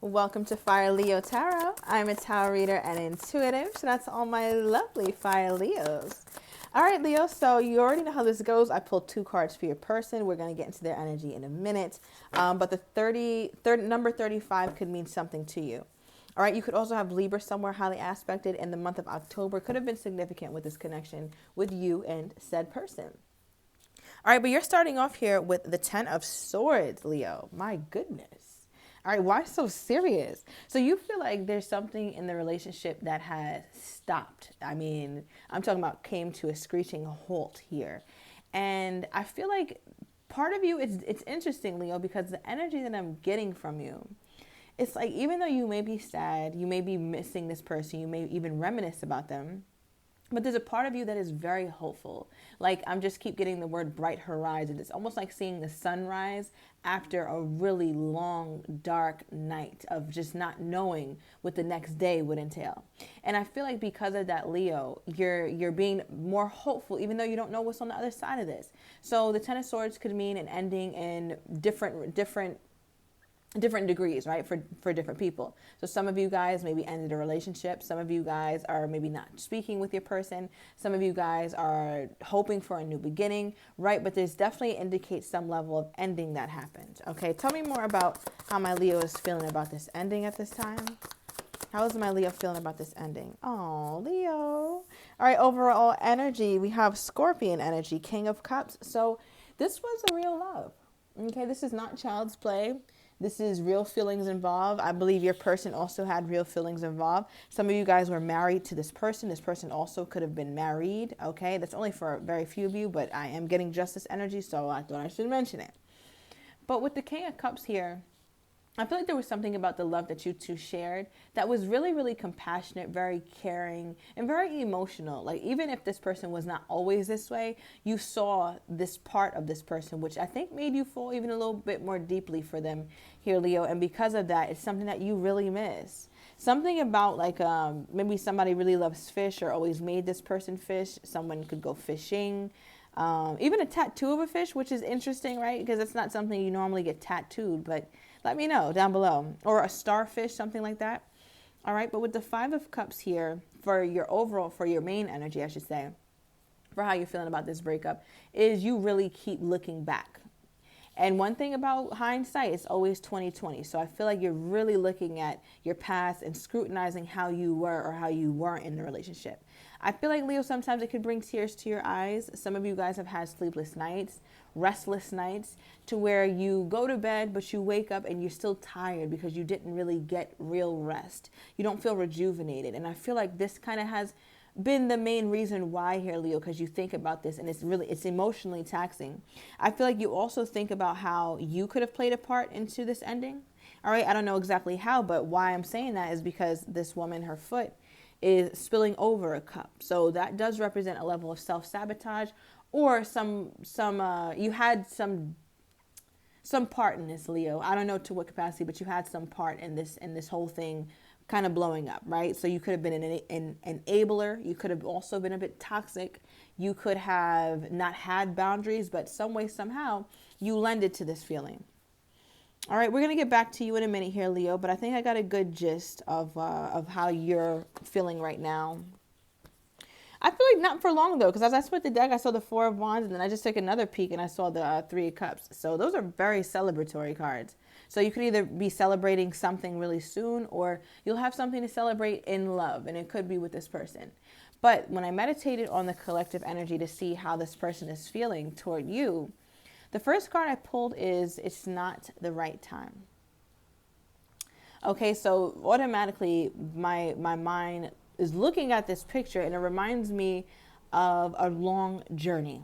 Welcome to Fire Leo Tarot. I'm a tarot reader and intuitive, so that's all my lovely Fire Leos. All right, Leo, so you already know how this goes. I pulled two cards for your person. We're going to get into their energy in a minute. But the number 35 could mean something to you. All right, you could also have Libra somewhere highly aspected in the month of October. Could have been significant with this connection with you and said person. All right, but you're starting off here with the 10 of Swords, Leo. My goodness. All right, why so serious? So you feel like there's something in the relationship that has stopped. I mean, I'm talking about came to a screeching halt here. And I feel like part of you, it's interesting, Leo, because the energy that I'm getting from you, it's like even though you may be sad, you may be missing this person, you may even reminisce about them, but there's a part of you that is very hopeful. Like I'm just keep getting the word bright horizon. It's almost like seeing the sunrise after a really long, dark night of just not knowing what the next day would entail. And I feel like because of that, Leo, you're being more hopeful, even though you don't know what's on the other side of this. So the Ten of Swords could mean an ending in different degrees, right, for different people. So some of you guys maybe ended a relationship. Some of you guys are maybe not speaking with your person. Some of you guys are hoping for a new beginning, right? But there's definitely indicates some level of ending that happened. Okay, tell me more about how my Leo is feeling about this ending at this time. How is my Leo feeling about this ending? Oh, Leo. All right, overall energy, we have Scorpion energy, King of Cups. So this was a real love. Okay, this is not child's play. This is real feelings involved. I believe your person also had real feelings involved. Some of you guys were married to this person. This person also could have been married. Okay, that's only for very few of you, but I am getting justice energy, so I thought I should mention it. But with the King of Cups here, I feel like there was something about the love that you two shared that was really, really compassionate, very caring, and very emotional. Like, even if this person was not always this way, you saw this part of this person, which I think made you fall even a little bit more deeply for them here, Leo. And because of that, it's something that you really miss. Something about like maybe somebody really loves fish or always made this person fish. Someone could go fishing. Even a tattoo of a fish, which is interesting, right? Because it's not something you normally get tattooed, but let me know down below. Or a starfish, something like that. All right, but with the Five of Cups here, for your main energy, I should say, for how you're feeling about this breakup, is you really keep looking back. And one thing about hindsight is always 2020. So I feel like you're really looking at your past and scrutinizing how you were or how you weren't in the relationship. I feel like, Leo, sometimes it could bring tears to your eyes. Some of you guys have had sleepless nights, restless nights, to where you go to bed, but you wake up and you're still tired because you didn't really get real rest. You don't feel rejuvenated. And I feel like this kind of has been the main reason why here, Leo, because you think about this and it's emotionally taxing. I feel like you also think about how you could have played a part into this ending. All right, I don't know exactly how, but why I'm saying that is because this woman, her foot is spilling over a cup. So that does represent a level of self-sabotage, or you had some part in this, Leo. I don't know to what capacity, but you had some part in this whole thing kind of blowing up, right? So you could have been an enabler. You could have also been a bit toxic. You could have not had boundaries, but some way, somehow, you lended to this feeling. All right, we're going to get back to you in a minute here, Leo, but I think I got a good gist of how you're feeling right now. I feel like not for long, though, because as I split the deck, I saw the Four of Wands, and then I just took another peek, and I saw the Three of Cups. So those are very celebratory cards. So you could either be celebrating something really soon, or you'll have something to celebrate in love, and it could be with this person. But when I meditated on the collective energy to see how this person is feeling toward you, the first card I pulled is it's not the right time. Okay, so automatically my mind is looking at this picture, and it reminds me of a long journey.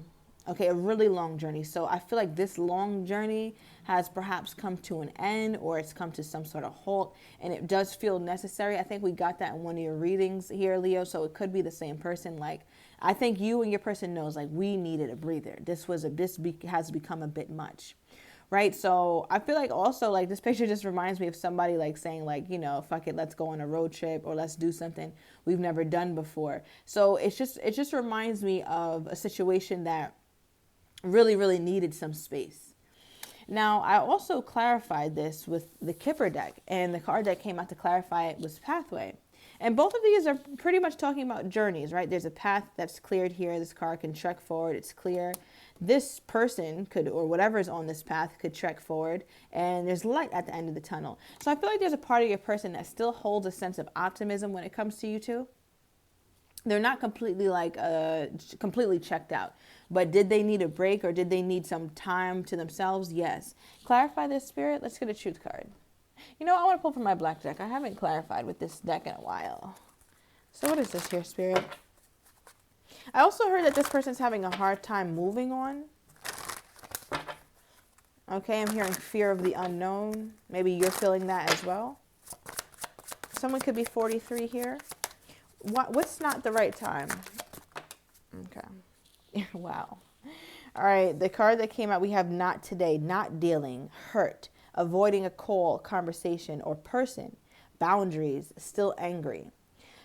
Okay, a really long journey. So I feel like this long journey has perhaps come to an end, or it's come to some sort of halt, and it does feel necessary. I think we got that in one of your readings here, Leo, so it could be the same person. Like, I think you and your person knows, like, we needed a breather. This has become a bit much. Right. So I feel like also like this picture just reminds me of somebody like saying like, you know, fuck it, let's go on a road trip, or let's do something we've never done before. So it just reminds me of a situation that really, really needed some space. Now, I also clarified this with the Kipper deck, and the card that came out to clarify it was Pathway. And both of these are pretty much talking about journeys, right? There's a path that's cleared here. This card can trek forward. It's clear. This person could, or whatever is on this path, could trek forward, and there's light at the end of the tunnel. So I feel like there's a part of your person that still holds a sense of optimism when it comes to you two. They're not completely completely checked out. But did they need a break, or did they need some time to themselves? Yes. Clarify this, Spirit. Let's get a truth card. You know, I want to pull from my black deck. I haven't clarified with this deck in a while. So what is this here, Spirit? I also heard that this person's having a hard time moving on. Okay, I'm hearing fear of the unknown. Maybe you're feeling that as well. Someone could be 43 here. What's not the right time? Okay. Wow. All right. The card that came out, we have not today, not dealing, hurt, avoiding a call, conversation, or person, boundaries, still angry.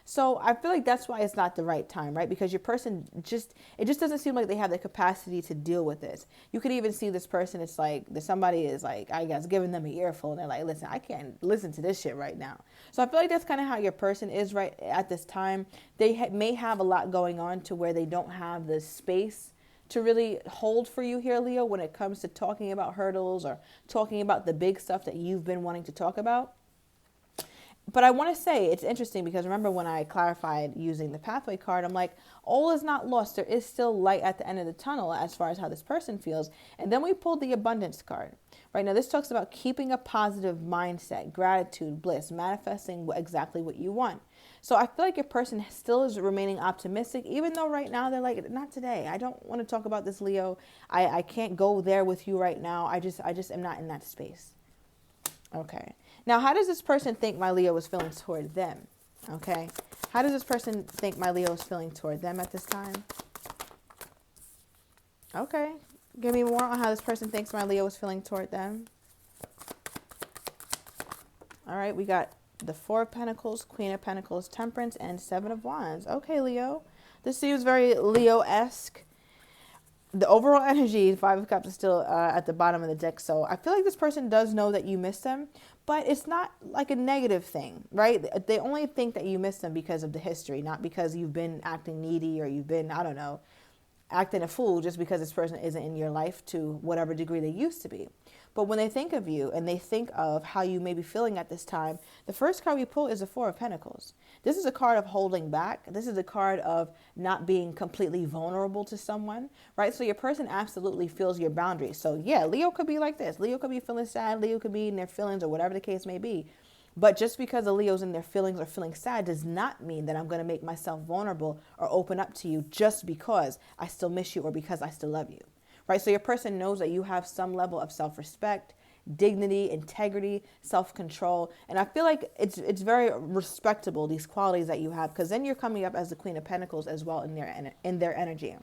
So I feel like that's why it's not the right time, right? Because your person it just doesn't seem like they have the capacity to deal with this. You could even see this person, it's like somebody is like, I guess, giving them an earful, and they're like, listen, I can't listen to this shit right now. So I feel like that's kind of how your person is right at this time. They may have a lot going on to where they don't have the space to really hold for you here, Leo, when it comes to talking about hurdles or talking about the big stuff that you've been wanting to talk about. But I want to say it's interesting because remember when I clarified using the Pathway card, I'm like, all is not lost. There is still light at the end of the tunnel as far as how this person feels. And then we pulled the Abundance card. Right now, this talks about keeping a positive mindset, gratitude, bliss, manifesting exactly what you want. So I feel like your person still is remaining optimistic, even though right now they're like, not today. I don't want to talk about this, Leo. I can't go there with you right now. I just am not in that space. Okay. Now, how does this person think my Leo is feeling toward them? Okay. How does this person think my Leo is feeling toward them at this time? Okay. Give me more on how this person thinks my Leo is feeling toward them. All right. We got the Four of Pentacles, Queen of Pentacles, Temperance, and Seven of Wands. Okay, Leo. This seems very Leo-esque. The overall energy, Five of Cups, is still at the bottom of the deck. So I feel like this person does know that you miss them, but it's not like a negative thing, right? They only think that you miss them because of the history, not because you've been acting needy or you've been, I don't know, acting a fool just because this person isn't in your life to whatever degree they used to be. But when they think of you and they think of how you may be feeling at this time, the first card we pull is the Four of Pentacles. This is a card of holding back. This is a card of not being completely vulnerable to someone, right? So your person absolutely feels your boundaries. So yeah, Leo could be like this. Leo could be feeling sad. Leo could be in their feelings or whatever the case may be. But just because the Leo's in their feelings or feeling sad does not mean that I'm going to make myself vulnerable or open up to you just because I still miss you or because I still love you. Right? So your person knows that you have some level of self-respect, dignity, integrity, self-control. And I feel like it's very respectable, these qualities that you have, because then you're coming up as the Queen of Pentacles as well in their energy.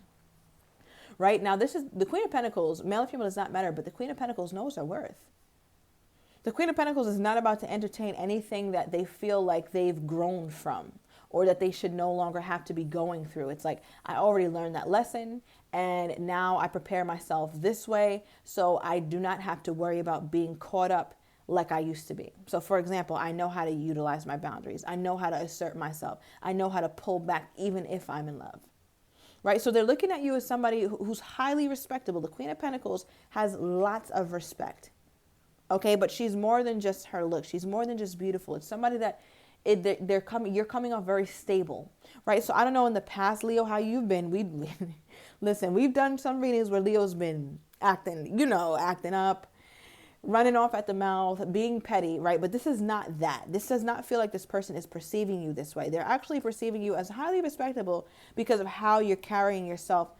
Right? Now, this is the Queen of Pentacles. Male or female does not matter, but the Queen of Pentacles knows her worth. The Queen of Pentacles is not about to entertain anything that they feel like they've grown from or that they should no longer have to be going through. It's like, I already learned that lesson and now I prepare myself this way so I do not have to worry about being caught up like I used to be. So for example, I know how to utilize my boundaries. I know how to assert myself. I know how to pull back even if I'm in love. Right? So they're looking at you as somebody who's highly respectable. The Queen of Pentacles has lots of respect. Okay, but she's more than just her look. She's more than just beautiful. It's somebody that you're coming off very stable, right? So I don't know in the past, Leo, how you've been. Listen, we've done some readings where Leo's been acting up, running off at the mouth, being petty, right? But this is not that. This does not feel like this person is perceiving you this way. They're actually perceiving you as highly respectable because of how you're carrying yourself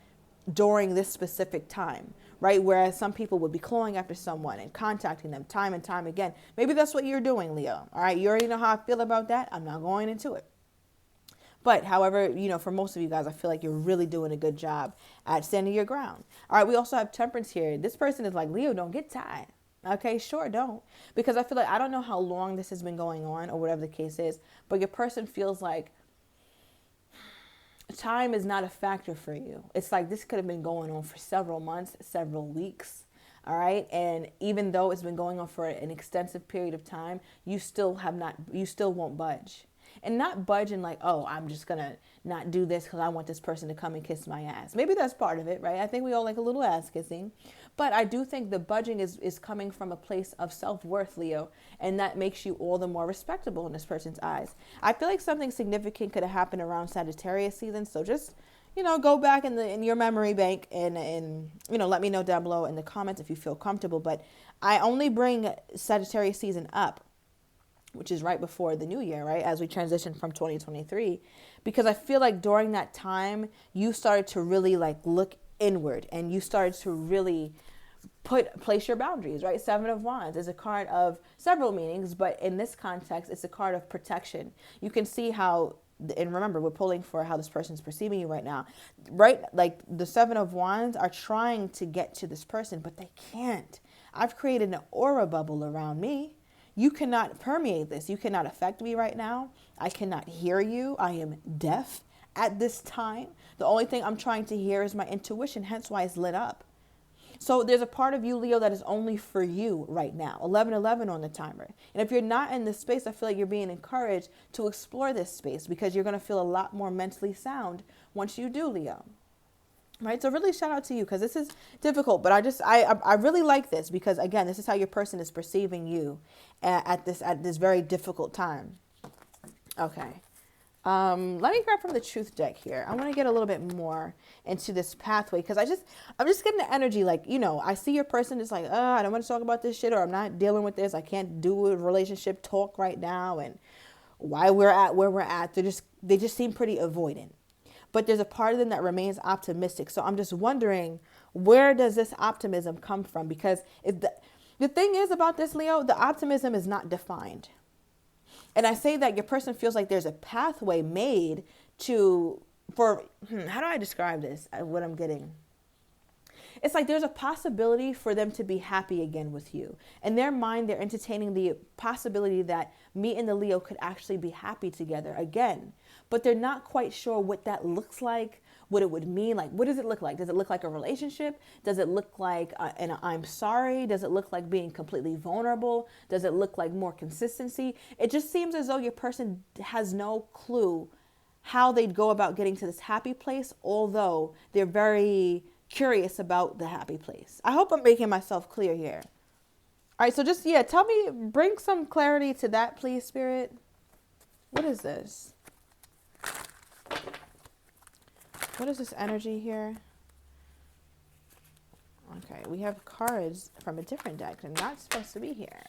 during this specific time, right? Whereas some people would be clawing after someone and contacting them time and time again. Maybe that's what you're doing, Leo. All right. You already know how I feel about that. I'm not going into it. But however, for most of you guys, I feel like you're really doing a good job at standing your ground. All right. We also have Temperance here. This person is like, Leo, don't get tired. Okay, sure, don't. Because I feel like I don't know how long this has been going on or whatever the case is, but your person feels like time is not a factor for you. It's like this could have been going on for several months, several weeks. All right. And even though it's been going on for an extensive period of time, you still won't budge. And not budging like, oh, I'm just going to not do this because I want this person to come and kiss my ass. Maybe that's part of it, right? I think we all like a little ass kissing. But I do think the budging is coming from a place of self-worth, Leo. And that makes you all the more respectable in this person's eyes. I feel like something significant could have happened around Sagittarius season. So just, go back in your memory bank and let me know down below in the comments if you feel comfortable. But I only bring Sagittarius season up, which is right before the new year, right? As we transition from 2023, because I feel like during that time, you started to really like look inward and you started to really place your boundaries, right? Seven of Wands is a card of several meanings, but in this context, it's a card of protection. You can see how, and remember, we're pulling for how this person's perceiving you right now, right? Like the Seven of Wands are trying to get to this person, but they can't. I've created an aura bubble around me. You cannot permeate this. You cannot affect me right now. I cannot hear you. I am deaf at this time. The only thing I'm trying to hear is my intuition, hence why it's lit up. So there's a part of you, Leo, that is only for you right now. 11:11 on the timer. And if you're not in this space, I feel like you're being encouraged to explore this space because you're going to feel a lot more mentally sound once you do, Leo. Right. So really shout out to you because this is difficult. But I really like this because, again, this is how your person is perceiving you at this very difficult time. OK, let me grab from the truth deck here. I want to get a little bit more into this pathway because I'm just getting the energy like, I see your person is like, I don't want to talk about this shit or I'm not dealing with this. I can't do a relationship talk right now. And why we're at where we're at. They just seem pretty avoidant. But there's a part of them that remains optimistic. So I'm just wondering, where does this optimism come from? Because the thing is about this, Leo, the optimism is not defined. And I say that your person feels like there's a pathway made how do I describe this? What I'm getting. It's like there's a possibility for them to be happy again with you. In their mind, they're entertaining the possibility that me and the Leo could actually be happy together again. But they're not quite sure what that looks like, what it would mean. Like, what does it look like? Does it look like a relationship? Does it look like an I'm sorry? Does it look like being completely vulnerable? Does it look like more consistency? It just seems as though your person has no clue how they'd go about getting to this happy place, although they're very curious about the happy place. I hope I'm making myself clear here. All right, so just, tell me, bring some clarity to that, please, Spirit. What is this? What is this energy here? Okay, we have cards from a different deck. They're not supposed to be here.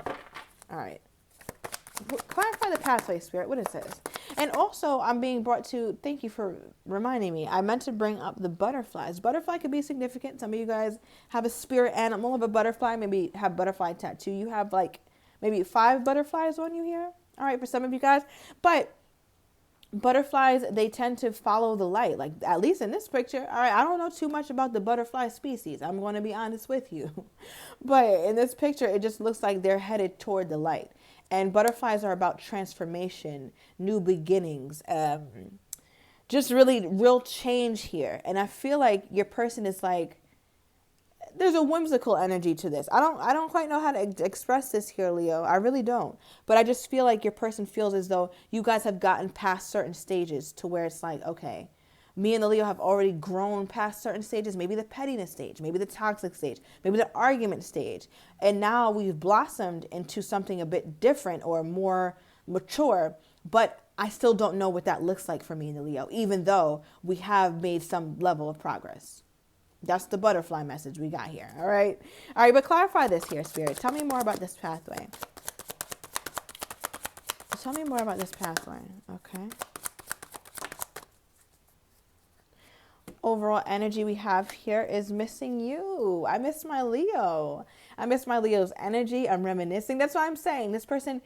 All right. Clarify the pathway, Spirit. What is this? And also, I'm being brought to, thank you for reminding me, I meant to bring up the butterflies. Butterfly could be significant. Some of you guys have a spirit animal of a butterfly, maybe have butterfly tattoo. You have like maybe 5 butterflies on you here. All right, for some of you guys. But butterflies, they tend to follow the light. Like, at least in this picture. All right, I don't know too much about the butterfly species. I'm going to be honest with you. But in this picture, it just looks like they're headed toward the light. And butterflies are about transformation, new beginnings, just really real change here. And I feel like your person is like, there's a whimsical energy to this. I don't quite know how to express this here, Leo. I really don't. But I just feel like your person feels as though you guys have gotten past certain stages to where it's like, okay, me and the Leo have already grown past certain stages, maybe the pettiness stage, maybe the toxic stage, maybe the argument stage. And now we've blossomed into something a bit different or more mature, but I still don't know what that looks like for me and the Leo, even though we have made some level of progress. That's the butterfly message we got here. All right. All right. But clarify this here, Spirit. Tell me more about this pathway. Tell me more about this pathway. Okay. Overall energy we have here is missing you. I miss my Leo. I miss my Leo's energy. I'm reminiscing. That's why I'm saying this person,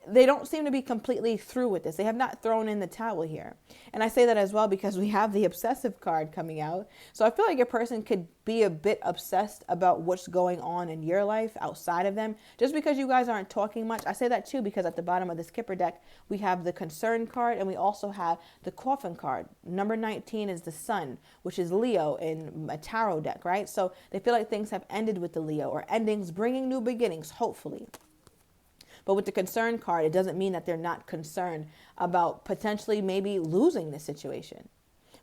they don't seem to be completely through with this. They have not thrown in the towel here. And I say that as well because we have the obsessive card coming out. So I feel like your person could be a bit obsessed about what's going on in your life outside of them. Just because you guys aren't talking much. I say that too because at the bottom of the skipper deck, we have the concern card and we also have the coffin card. Number 19 is the sun, which is Leo in a tarot deck, right? So they feel like things have ended with the Leo, or endings bringing new beginnings, hopefully. But with the concern card, it doesn't mean that they're not concerned about potentially maybe losing the situation,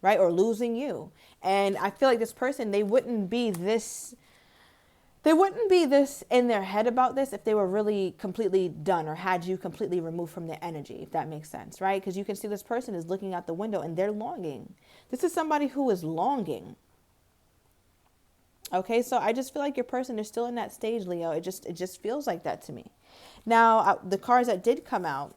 right? Or losing you. And I feel like this person, they wouldn't be this in their head about this if they were really completely done or had you completely removed from their energy, if that makes sense, right? Because you can see this person is looking out the window and they're longing. This is somebody who is longing. Okay, so I just feel like your person is still in that stage, Leo. It just feels like that to me. Now, the cards that did come out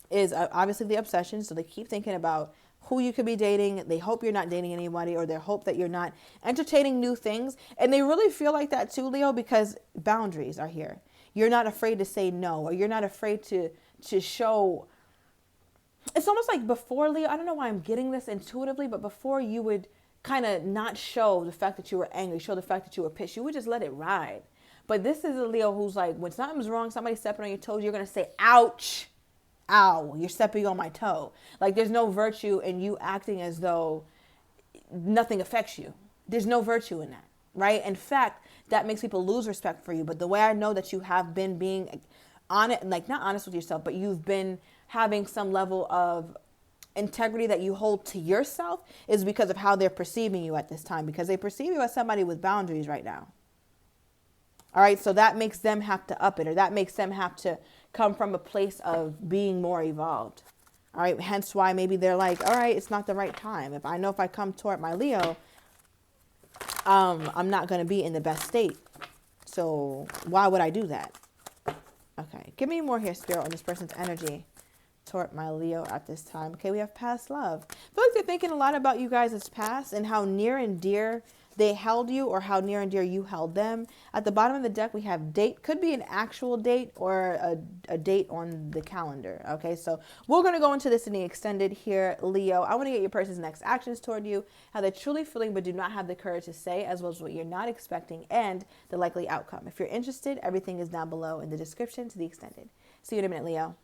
is obviously the obsession. So they keep thinking about who you could be dating. They hope you're not dating anybody, or they hope that you're not entertaining new things. And they really feel like that too, Leo, because boundaries are here. You're not afraid to say no, or you're not afraid to show. It's almost like before, Leo, I don't know why I'm getting this intuitively, but before you would kind of not show the fact that you were angry, show the fact that you were pissed. You would just let it ride. But this is a Leo who's like, when something's wrong, somebody's stepping on your toes, you're going to say, ouch, ow, you're stepping on my toe. Like there's no virtue in you acting as though nothing affects you. There's no virtue in that, right? In fact, that makes people lose respect for you. But the way I know that you have been being honest, like not honest with yourself, but you've been having some level of integrity that you hold to yourself is because of how they're perceiving you at this time, because they perceive you as somebody with boundaries right now. All right, so that makes them have to up it, or that makes them have to come from a place of being more evolved. All right, hence why maybe they're like, all right, it's not the right time. If I come toward my Leo, I'm not going to be in the best state. So why would I do that? Okay, give me more here, Spirit, on this person's energy toward my Leo at this time. Okay, we have past love. I feel like they're thinking a lot about you guys' past and how near and dear they held you, or how near and dear you held them. At the bottom of the deck, we have date. Could be an actual date or a date on the calendar. Okay, so we're going to go into this in the extended here, Leo. I want to get your person's next actions toward you, how they're truly feeling but do not have the courage to say, as well as what you're not expecting, and the likely outcome. If you're interested, everything is down below in the description to the extended. See you in a minute, Leo.